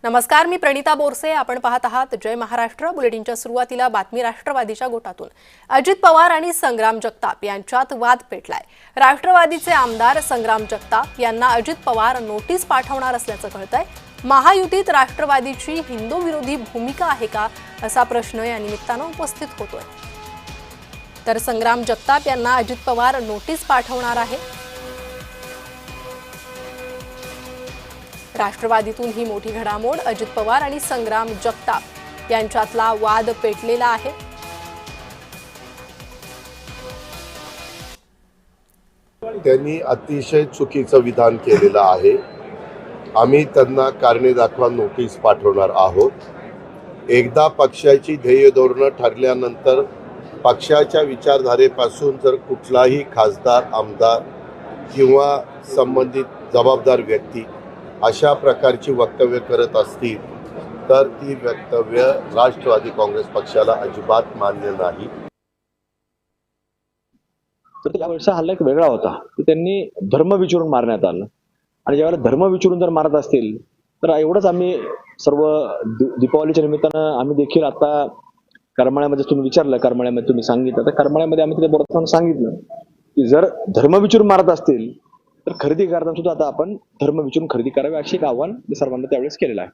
नमस्कार, मी प्रणिता बोरसे. आपण पाहत आहात जय महाराष्ट्र. बुलेटिनच्या सुरुवातीला बातमी राष्ट्रवादीच्या गोटातून. अजित पवार आणि संग्राम जगताप यांच्यात वाद पेटलाय. राष्ट्रवादीचे आमदार संग्राम जगताप यांना अजित पवार नोटीस पाठवणार असल्याचं कळतंय. महायुतीत राष्ट्रवादीची हिंदू विरोधी भूमिका आहे का, असा प्रश्न या निमित्तानं उपस्थित होतोय. तर संग्राम जगताप यांना अजित पवार नोटीस पाठवणार आहे. राष्ट्रवादीतून ही मोठी घडामोड. अजित पवार आणि संग्राम जगताप यांच्यातला वाद पेटलेला आहे. त्यांनी अतिशय चुकीचं विधान केलेलं आहे. आम्ही त्यांना कारणे दाखवा नोटीस पाठवणार आहोत. एकदा पक्षाची ध्येय धोरणं ठरल्यानंतर पक्षाच्या विचारधारेपासून जर कुठलाही खासदार, आमदार किंवा संबंधित जबाबदार व्यक्ती अशा प्रकारची वक्तव्य करत असतील तर ती वक्तव्य राष्ट्रवादी काँग्रेस पक्षाला अजिबात मान्य नाही. तर त्यावेळेचा हल्ला एक वेगळा होता की त्यांनी धर्म विचारून मारण्यात आलं. आणि ज्यावेळेला धर्म विचारून जर मारत असतील तर एवढंच आम्ही सर्व दीपावलीच्या निमित्तानं आम्ही देखील आता करमाळ्यामध्ये तुम्ही विचारलं, करमाळ्यामध्ये तुम्ही सांगितलं, तर करमाळ्यामध्ये आम्ही तिथे बोलताना सांगितलं की जर धर्म विचारून मारत असतील तर खरेदी करताना सुद्धा आता आपण धर्म विचारून खरेदी करावी, अशी एक आव्हान सर्वांना त्यावेळेस केलेलं आहे.